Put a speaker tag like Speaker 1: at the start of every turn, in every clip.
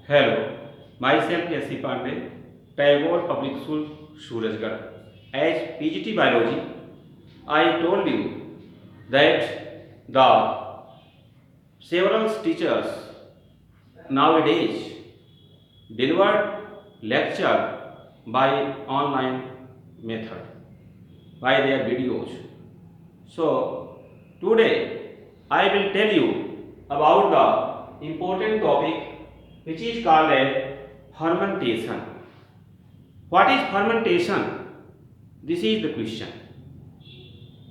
Speaker 1: Hello, myself S.C. Pandey, Tagore Public School, Surajgarh. As PGT Biology, I told you that the several teachers nowadays delivered lecture by online method, by their videos. So today I will tell you about the important topic which is called as fermentation. What is fermentation? This is the question.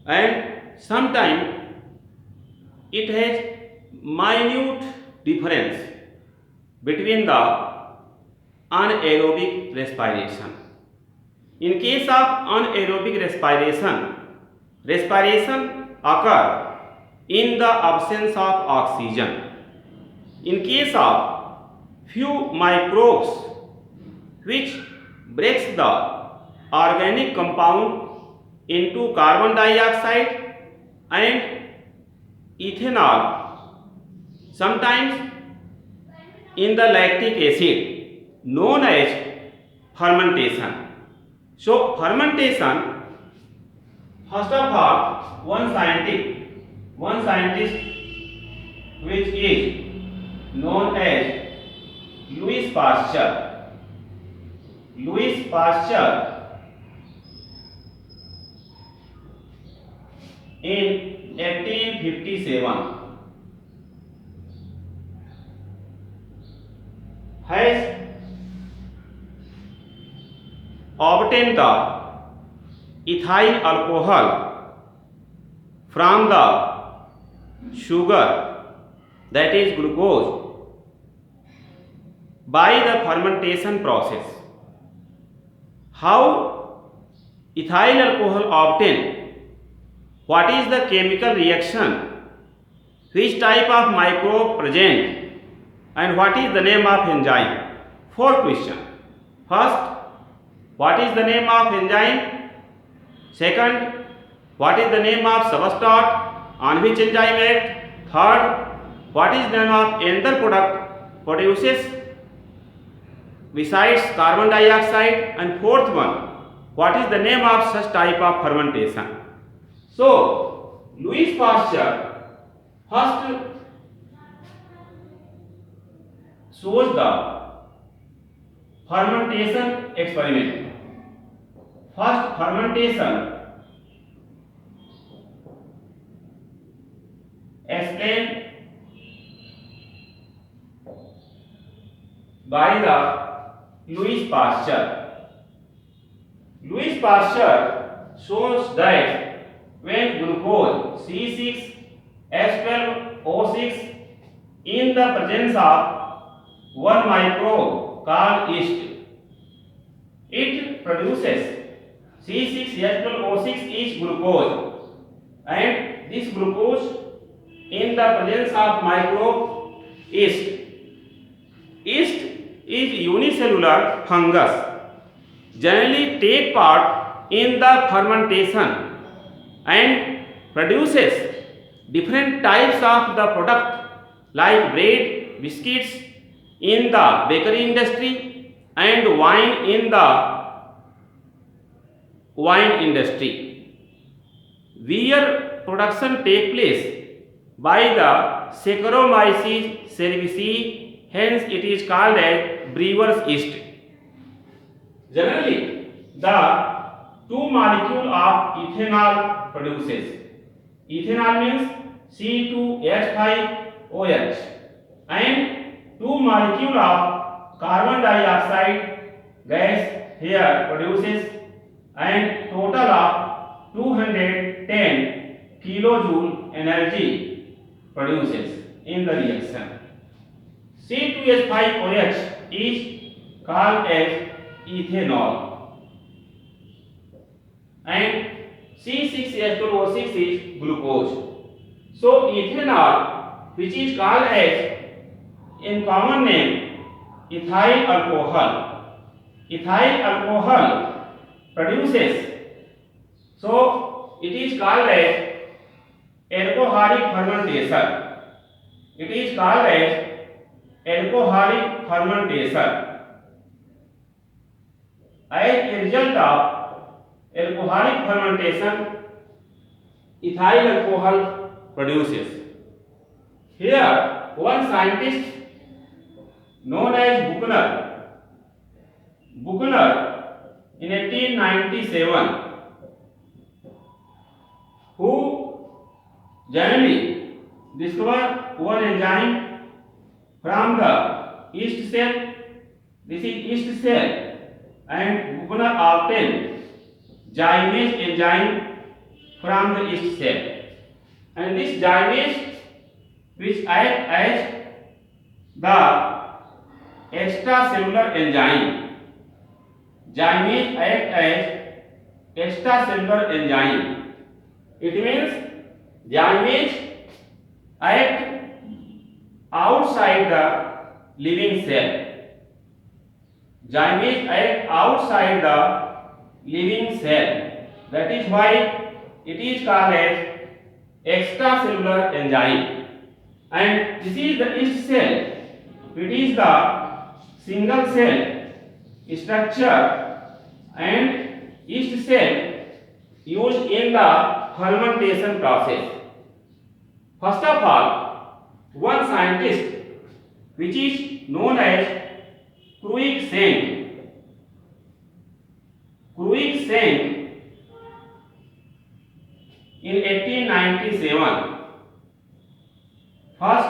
Speaker 1: And sometimes it has minute difference between the anaerobic respiration. In case of anaerobic respiration, respiration occurs in the absence of oxygen. In case of few microbes which breaks the organic compound into carbon dioxide and ethanol, sometimes in the lactic acid, known as fermentation. So fermentation, first of all, one scientist which is known as Louis Pasteur. Louis Pasteur in 1857 has obtained the ethyl alcohol from the sugar, that is glucose, by the fermentation process. How ethyl alcohol obtained? What is the chemical reaction? Which type of microbe present? And what is the name of enzyme? Four questions. First, what is the name of enzyme? Second, what is the name of substrate on which enzyme acts? Third, what is the name of another product produces besides carbon dioxide? And fourth one, what is the name of such type of fermentation? So, Louis Pasteur first shows the fermentation experiment. First fermentation explained by the Louis Pasteur. Louis Pasteur shows that when glucose C6H12O6 in the presence of one microbe called yeast, it produces C6H12O6 is glucose, and this glucose in the presence of microbe yeast. Yeast is unicellular fungus, generally take part in the fermentation and produces different types of the product like bread, biscuits in the bakery industry and wine in the wine industry, where production take place by the Saccharomyces cerevisiae, hence it is called as brewer's yeast. Generally, the two molecule of ethanol produces. Ethanol means C2H5OH, and two molecule of carbon dioxide gas here produces, and total of 210 kilojoule energy produces in the reaction. C2H5OH is called as ethanol, and C6H12O6 is glucose. So ethanol, which is called as in common name ethyl alcohol produces, so it is called as alcoholic fermentation. It is called as alcoholic fermentation. As a result of alcoholic fermentation, ethyl alcohol produces. Here, one scientist known as Buchner in 1897, who generally discovered one enzyme from the yeast cell. This is yeast cell, and Buchner obtained gymase enzyme from the yeast cell, and this gymase, which act as the extracellular enzyme. Gymase act as extracellular enzyme. It means gymase act outside the living cell. Gymase act outside the living cell. That is why it is called as extracellular enzyme. And this is the yeast cell. It is the single cell structure and yeast cell used in the fermentation process. First of all, one scientist, which is known as Cruikshank, in 1897, first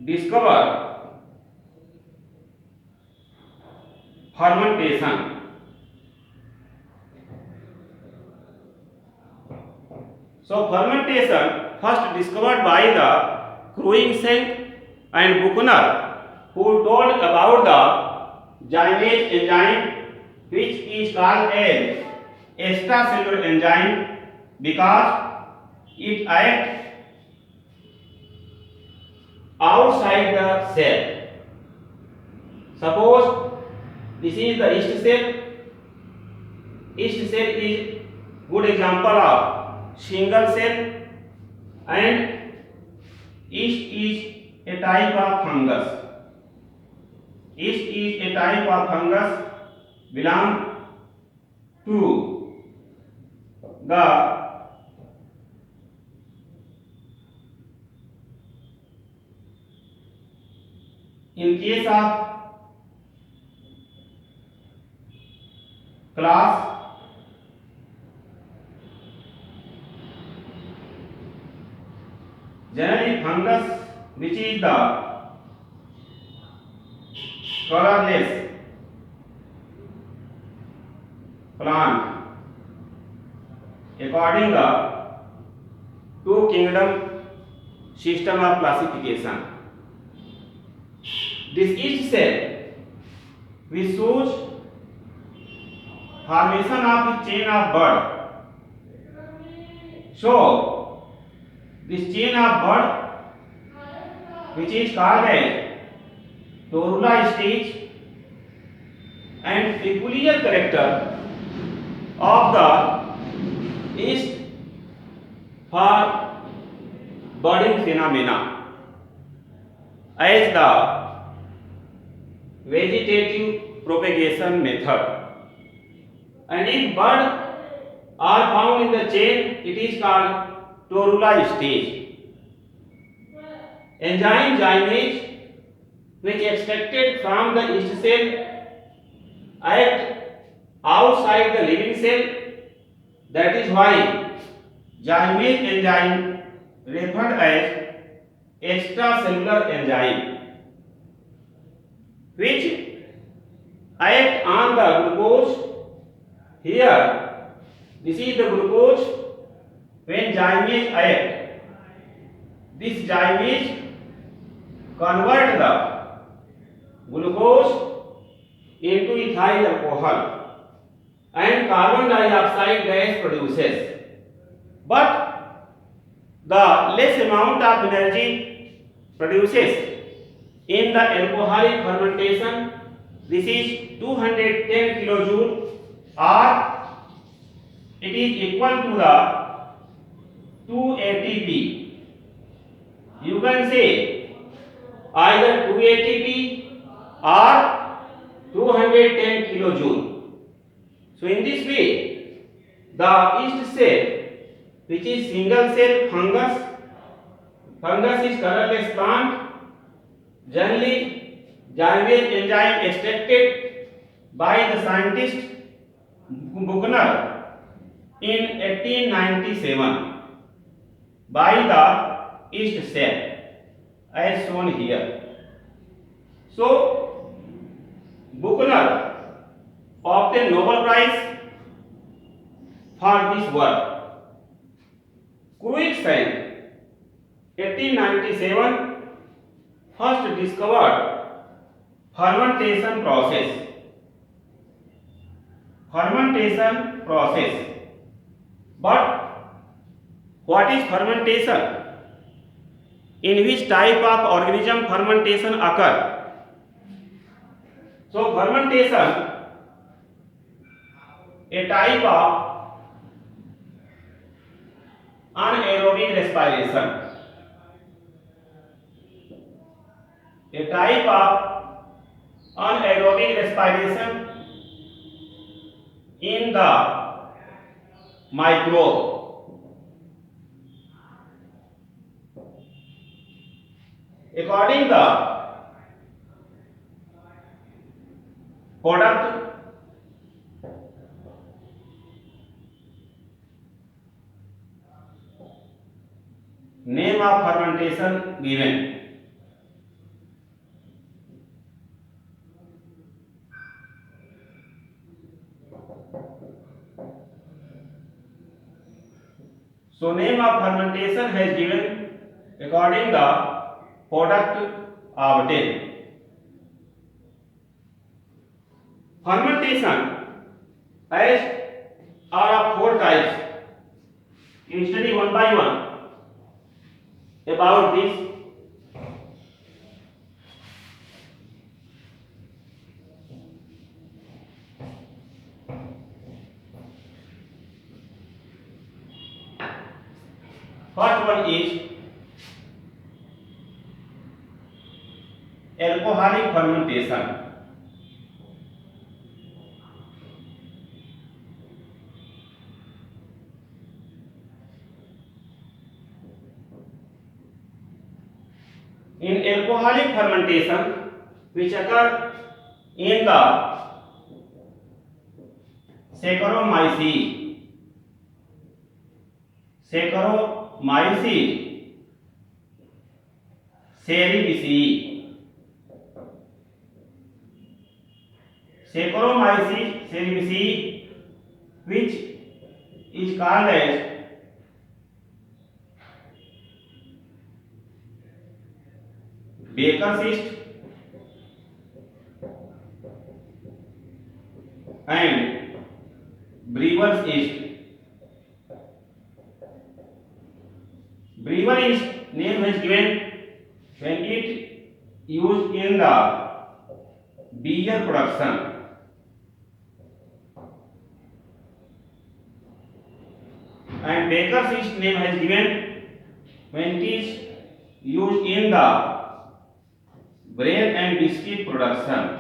Speaker 1: discovered fermentation. So fermentation first discovered by the Cruikshank and Buchner, who told about the gymase enzyme, which is called as extracellular enzyme because it acts outside the cell. Suppose this is the yeast cell. Yeast cell is good example of single cell, and yeast is a type of fungus. Yeast is a type of fungus belong to the in case of class generally fungus, which is the colorless plant according the two kingdom system of classification. This yeast cell, which shows formation of the chain of bud. So this chain of bud, which is called as torula stage, and peculiar character of the yeast for budding phenomena as the vegetative propagation method. And if bud are found in the chain, it is called torula stage. Enzyme gymase, which extracted from the yeast cell, act outside the living cell. That is why gymase enzyme referred as extracellular enzyme, which act on the glucose. Here, this is the glucose. When gymase act, this gymase convert the glucose into ethyl alcohol, and carbon dioxide gas produces. But the less amount of energy produces in the alcoholic fermentation. This is 210 kilojoule, or it is equal to the 2 ATP. You can say either 2 ATP or 210 kilojoule. So in this way, the yeast cell, which is single cell fungus is colorless plant, generally garbage enzyme extracted by the scientist Buchner in 1897 by the yeast cell as shown here. So Buchner obtained Nobel Prize for this work. Cruikshank 1897 first discovered fermentation process. But what is fermentation? In which type of organism fermentation occur? So fermentation, a type of anaerobic respiration. A type of anaerobic respiration in the microbe. According the product name of fermentation given. So name of fermentation has given according the product obtained. Fermentation as are of four types. You study one by one about this. First one is alcoholic fermentation. In alcoholic fermentation, which occur in the Saccharomyces, cerevisiae. Saccharomyces cerevisiae, which is called as Baker's yeast and brewer's yeast. Brewer yeast name is given when it used in the beer production. And baker's yeast name is given when it is used in the bread and biscuit production.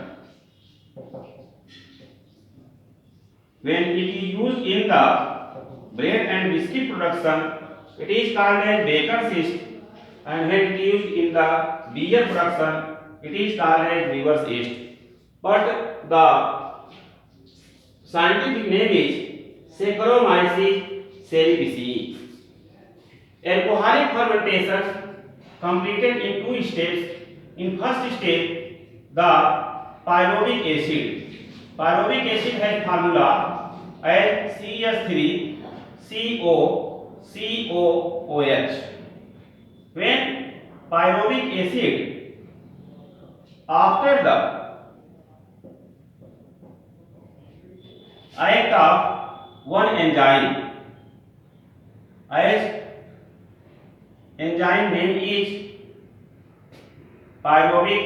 Speaker 1: When it is used in the bread and biscuit production, it is called as baker's yeast, and when it is used in the beer production, it is called as brewer's yeast. But the scientific name is Saccharomyces cerevisiae. Alcoholic fermentation completed in two steps. In first step, the pyruvic acid. Pyruvic acid has formula as CH3COCOOH. When pyruvic acid, after the act of one enzyme, as enzyme name is pyruvic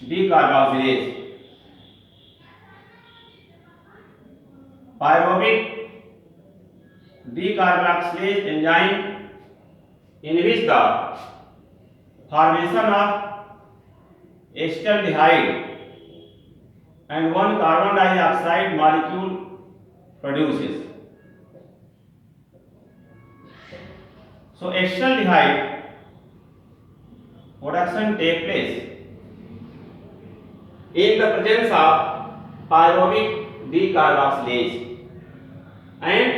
Speaker 1: decarboxylase. Pyruvic decarboxylase enzyme in which the formation of acetaldehyde and one carbon dioxide molecule produces. So acetaldehyde production take place in the presence of pyruvic decarboxylase, and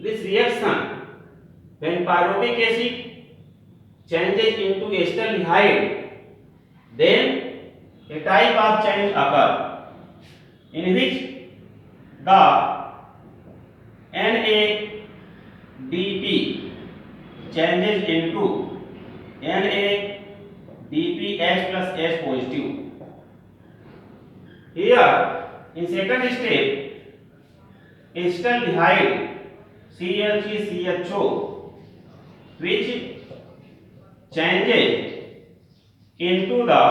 Speaker 1: this reaction, when pyruvic acid changes into acetaldehyde, then a type of change occur in which the NADP changes into NADPH plus H positive. Here in second step, acetaldehyde CH3CHO which changes into the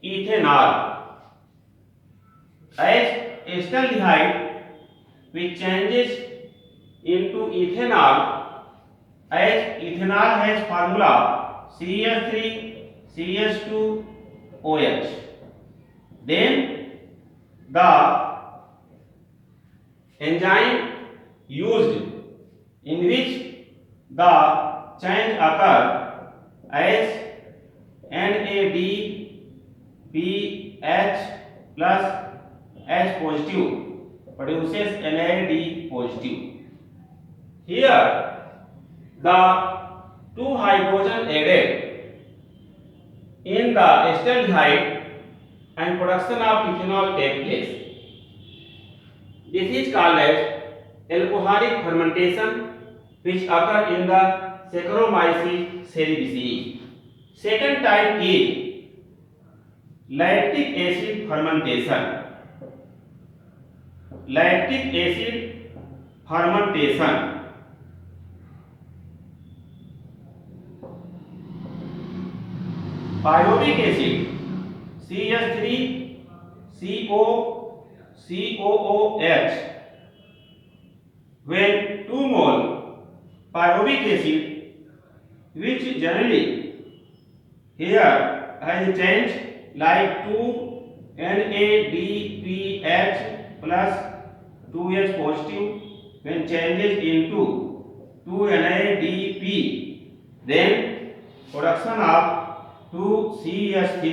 Speaker 1: ethanol, as acetaldehyde which changes into ethanol, as ethanol has formula CH3CH2OH. Then the enzyme used in which the change occur as NADPH plus H positive produces NAD positive. Here the two hydrogen added in the acetaldehyde and production of ethanol take place. This is called as alcoholic fermentation, which occur in the Saccharomyces cerevisiae. Second type is lactic acid fermentation. Lactic acid fermentation pyruvic acid CH3COOH, when 2 mole pyruvic acid, which generally here has changed like 2 NADPH plus 2H positive, when changes into 2 NADP, then production of 2CH3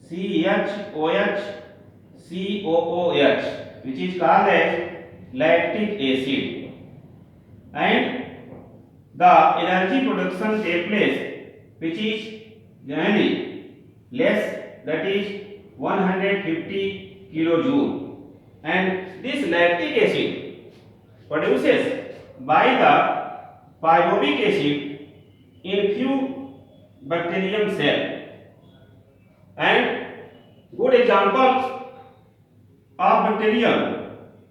Speaker 1: CHOH COOH, which is called as lactic acid, and the energy production take place which is generally less, that is 150 kilojoule, and this lactic acid produces by the pyruvic acid in few bacterium cell, and good examples of bacterium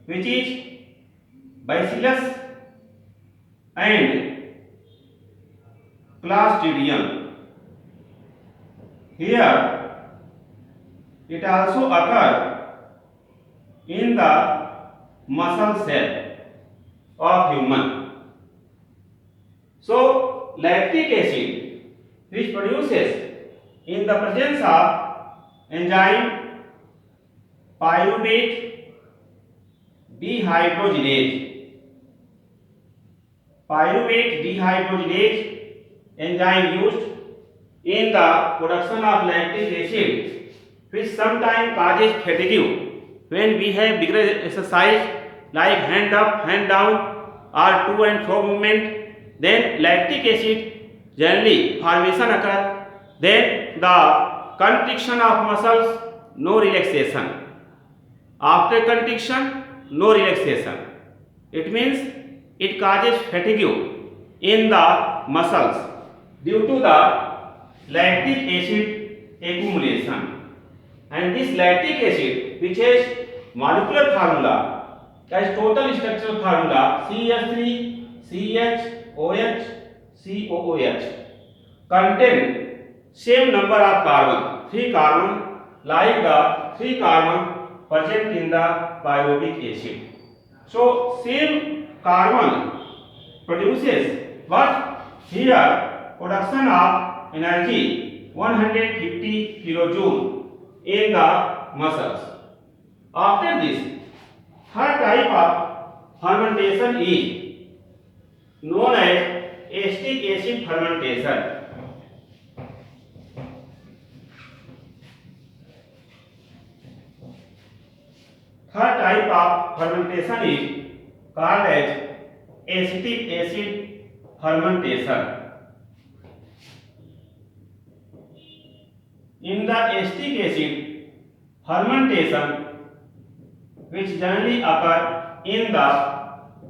Speaker 1: which is Bacillus and Clostridium. Here it also occur in the muscle cell of human. So lactic acid, which produces in the presence of enzyme pyruvate dehydrogenase. Pyruvate dehydrogenase enzyme used in the production of lactic acid, which sometimes causes fatigue when we have vigorous exercise like hand up, hand down or to and fro movement. Then lactic acid generally formation occur, then the contraction of muscles, no relaxation. After contraction, no relaxation. It means it causes fatigue in the muscles due to the lactic acid accumulation. And this lactic acid, which has molecular formula as total structural formula CH3 CHOH COOH, contain same number of carbon, 3 carbon, like the 3 carbon present in the pyruvic acid. So same carbon produces what? Here production of energy 150 kilojoule in the muscles. After this, third type of fermentation is known as acetic acid fermentation. Third type of fermentation is called as acetic acid fermentation. In the acetic acid fermentation, which generally occur in the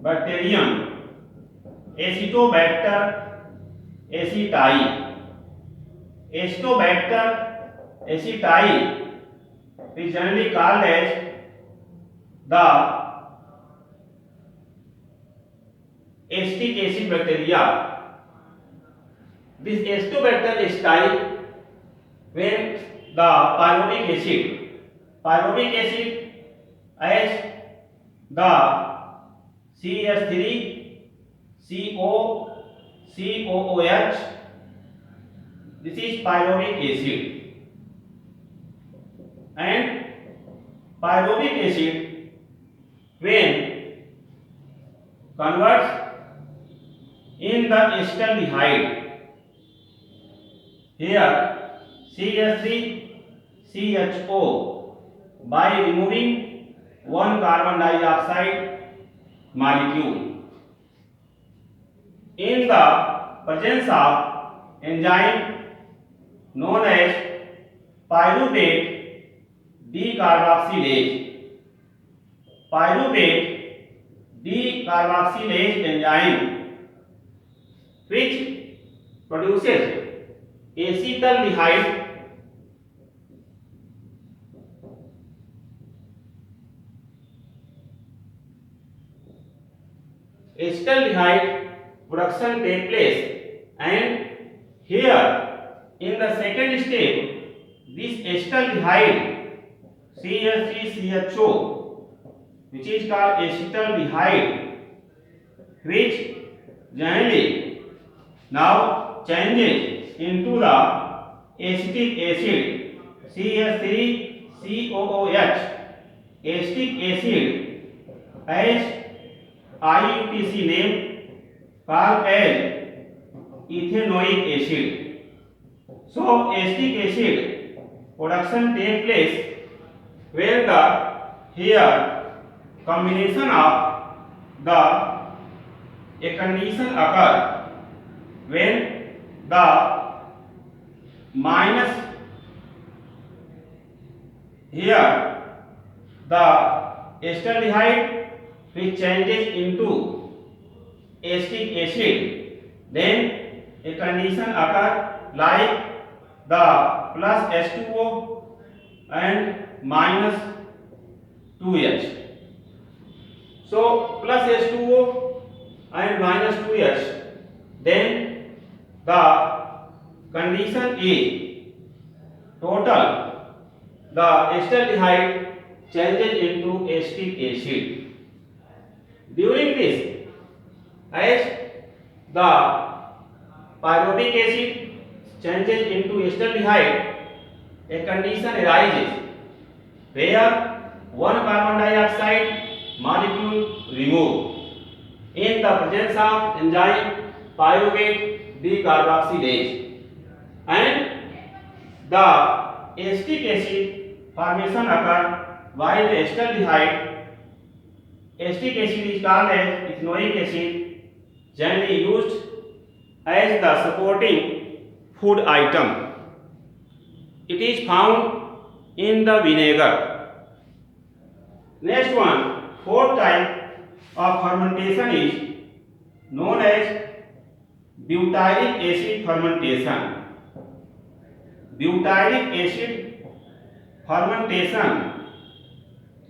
Speaker 1: bacterium Acetobacter aceti. Acetobacter aceti is generally called as the acetic acid bacteria. This Acetobacter aceti, when the pyruvic acid as the CH3 COOH, this is pyruvic acid, and pyruvic acid when converts in the acetaldehyde, here CH3CHO, by removing one carbon dioxide molecule. In the presence of enzyme known as pyruvate decarboxylase. Pyruvate decarboxylase enzyme, which produces acetaldehyde production take place, and here in the second step this acetaldehyde CH3CHO, which is called acetaldehyde, which generally now changes into the acetic acid CH3COOH, acetic acid as IUPAC name called as ethanoic acid. So acetic acid production takes place when the here combination of a condition occur when the minus here the acetaldehyde which changes into acetic acid, then a condition occur like the plus H2O and minus 2H. So plus H2O and minus 2H, then the condition is total the acetaldehyde changes into acetic acid. During this, as the pyruvic acid changes into acetaldehyde, a condition arises where one carbon dioxide molecule removed in the presence of enzyme pyruvate decarboxylase, and the acetic acid formation occur while the acetaldehyde. Acetic acid is called as ethanoic acid, generally used as the supporting food item. It is found in the vinegar. Next one, fourth type of fermentation is known as butyric acid fermentation. Butyric acid fermentation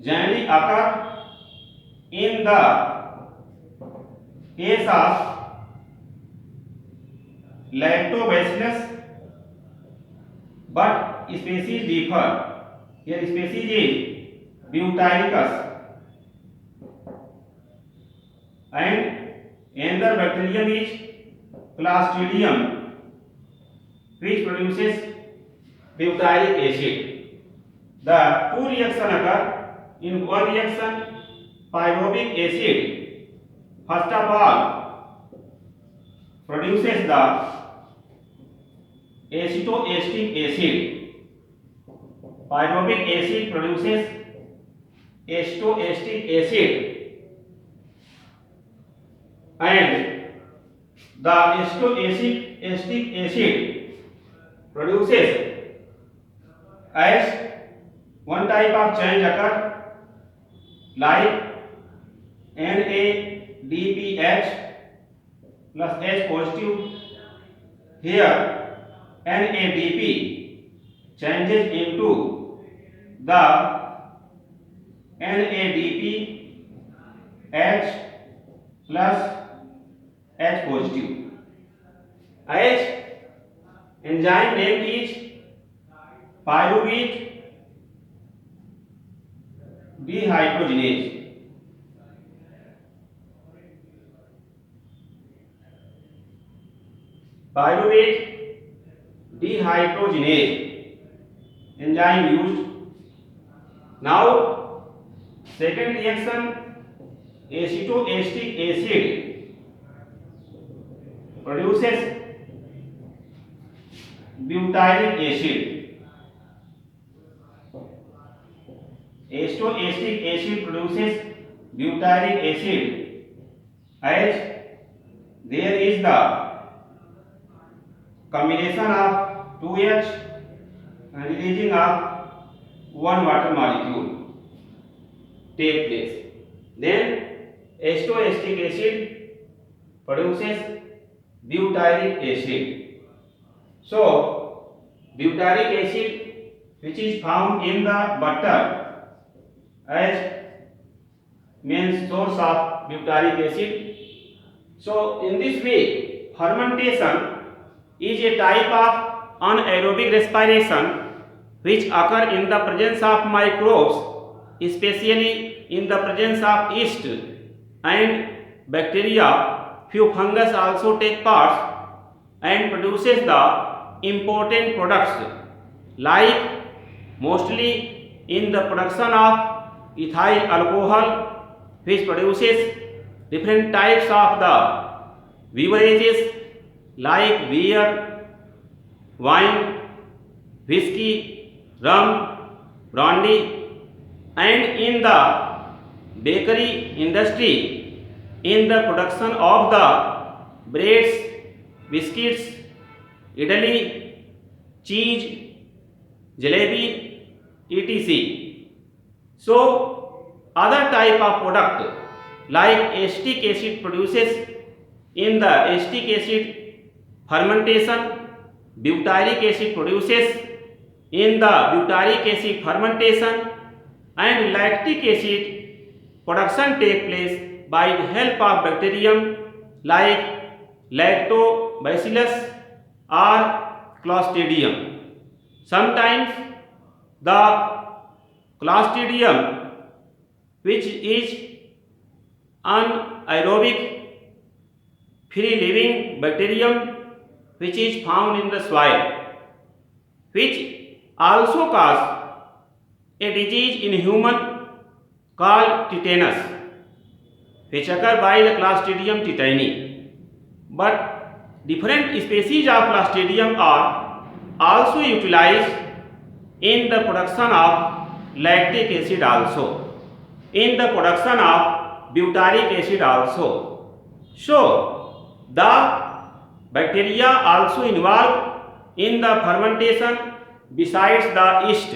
Speaker 1: generally occur in the case of lactobacillus, but species differ. Here species is butyricus, and another bacterium is Clostridium, which produces butyric acid. The two reactions occur. In one reaction, pyruvic acid first of all produces the acetoacetic acid. Pyruvic acid produces acetoacetic acid, and the acetoacetic acid produces as one type of change occur, like NADPH plus H positive. Here NADP changes into the NADPH plus H positive. H enzyme name is pyruvate dehydrogenase. Pyruvate dehydrogenase enzyme used. Now second reaction, acetoacetic acid produces butyric acid. Acetoacetic acid produces butyric acid, as there is the combination of 2H and releasing of one water molecule take place. Then acetoacetic acid produces butyric acid. So butyric acid, which is found in the butter as main source of butyric acid. So in this way, fermentation is a type of anaerobic respiration which occur in the presence of microbes, especially in the presence of yeast and bacteria. Few fungus also take part and produces the important products, like mostly in the production of ethyl alcohol, which produces different types of the beverages like beer, wine, whiskey, rum, brandy, and in the bakery industry in the production of the breads, biscuits, idli, cheese, jalebi, etc. So other type of product like acetic acid produces in the acetic acid fermentation, butyric acid produces in the butyric acid fermentation, and lactic acid production take place by the help of bacterium like lactobacillus or clostridium. Sometimes the clostridium, which is anaerobic free living bacterium which is found in the soil, which also cause a disease in human called tetanus, which occur by the Clostridium tetani. But different species of Clostridium are also utilized in the production of lactic acid, also in the production of butyric acid also. So the bacteria also involved in the fermentation besides the yeast,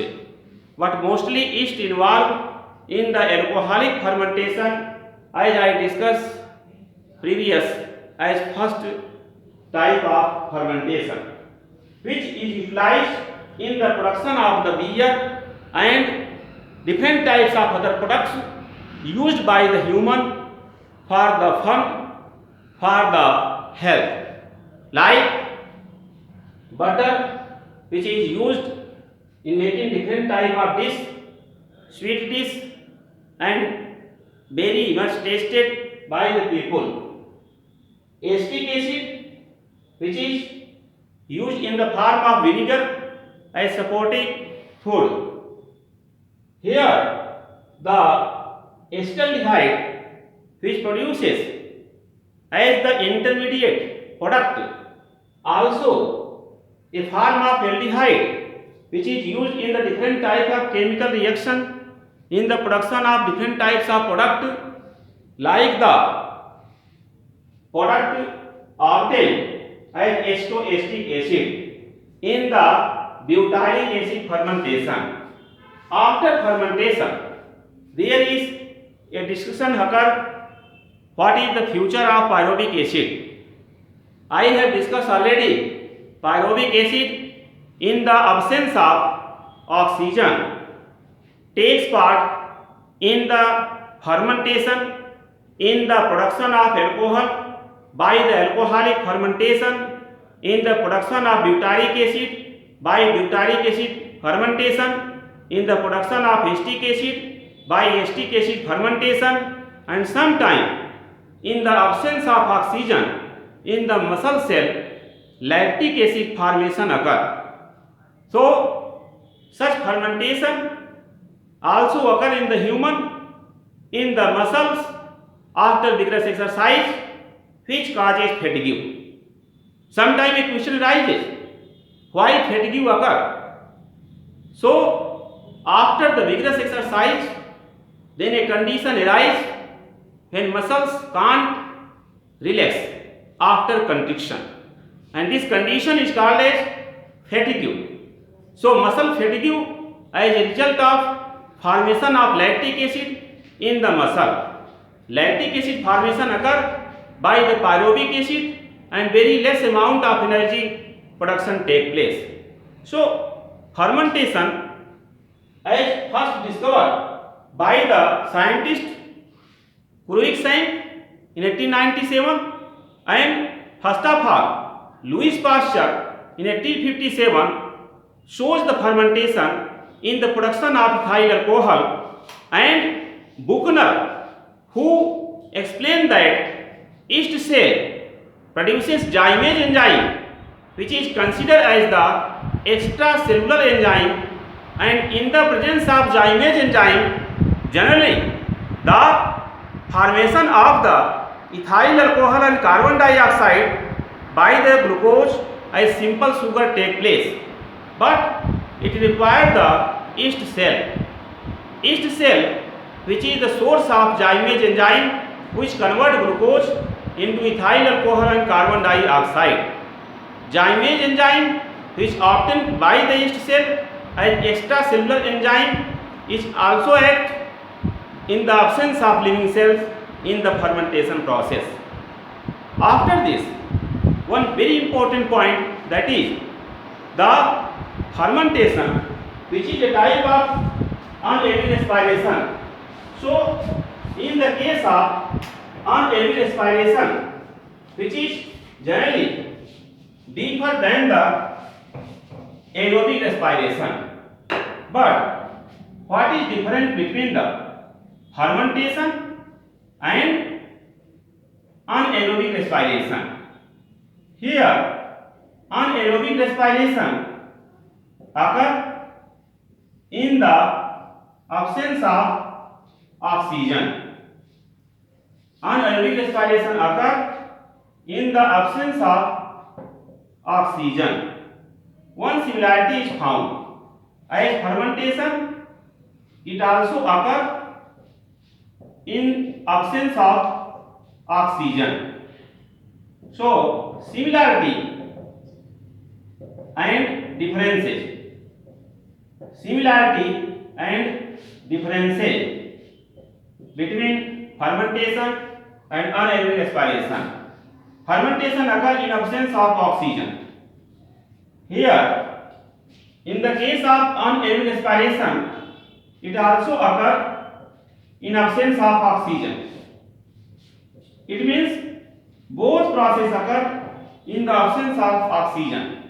Speaker 1: but mostly yeast involved in the alcoholic fermentation, as I discussed previous as first type of fermentation, which is utilized in the production of the beer and different types of other products used by the human for the fun, for the health, like butter, which is used in making different type of dish sweet dish and very much tasted by the people. Acetic acid, which is used in the form of vinegar as supporting food. Here, the acetaldehyde, which produces as the intermediate product, also a form of aldehyde, which is used in the different type of chemical reaction in the production of different types of product, like the product obtained as acetoacetic acid in the butyric acid fermentation. After fermentation, there is a discussion occur what is the future of pyruvic acid. I have discussed already pyruvic acid in the absence of oxygen takes part in the fermentation in the production of alcohol by the alcoholic fermentation, in the production of butyric acid by butyric acid fermentation, in the production of acetic acid by acetic acid fermentation, and sometime in the absence of oxygen in the muscle cell lactic acid formation occur. So such fermentation also occur in the human in the muscles after vigorous exercise, which causes fatigue. Sometimes a question arises, why fatigue occur? So after the vigorous exercise, then a condition arises when muscles can't relax after constriction, and this condition is called as fatigue. So muscle fatigue as a result of formation of lactic acid in the muscle. Lactic acid formation occur by the pyruvic acid and very less amount of energy production take place. So fermentation as first discovered by the scientist Cruikshank in 1897, and first of all Louis Pasteur in 1857 shows the fermentation in the production of ethyl alcohol, and Buchner, who explained that yeast cell produces gymase enzyme, which is considered as the extracellular enzyme, and in the presence of gymase enzyme, generally the formation of the ethyl alcohol and carbon dioxide by the glucose as simple sugar take place, but it requires the yeast cell. Yeast cell, which is the source of gymase enzyme, which convert glucose into ethyl alcohol and carbon dioxide. Gymase enzyme, which obtained by the yeast cell as extracellular enzyme, is also act in the absence of living cells in the fermentation process. After this, one very important point, that is the fermentation, which is a type of anaerobic respiration. So in the case of anaerobic respiration, which is generally deeper than the aerobic respiration, but what is different between the fermentation and anaerobic respiration? Here anaerobic respiration occur in the absence of oxygen. Anaerobic respiration occur in the absence of oxygen. One similarity is found. As fermentation, it also occur in absence of oxygen. So similarity and differences. Similarity and differences between fermentation and anaerobic respiration. Fermentation occurs in absence of oxygen. Here, in the case of anaerobic respiration, it also occurs in absence of oxygen. It means both processes occur in the absence of oxygen.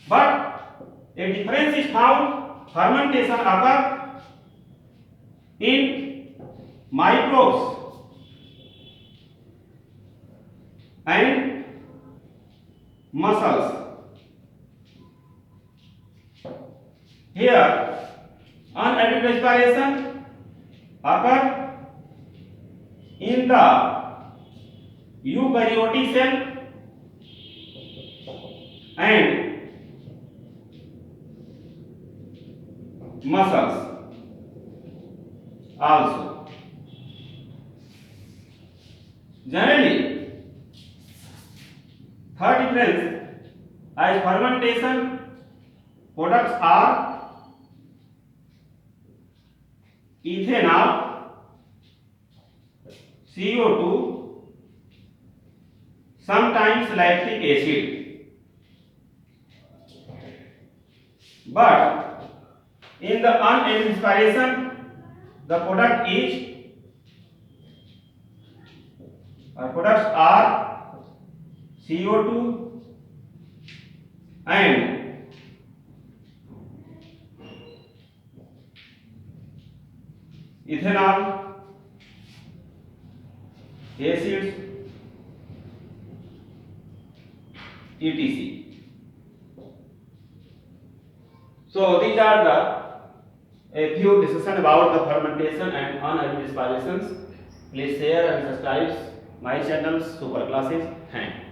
Speaker 1: But a difference is found. Fermentation occurs in microbes and muscles. Here unaided respiration occur in the eukaryotic cell and muscles also. Generally, third difference, as fermentation products are ethanol, CO2, sometimes lactic acid. But in the unaided respiration, the products are CO2 and ethanol, acids, etc. So these are the a few discussion about the fermentation and unaided respirations. Please share and subscribe my channel Super Classes. Thanks.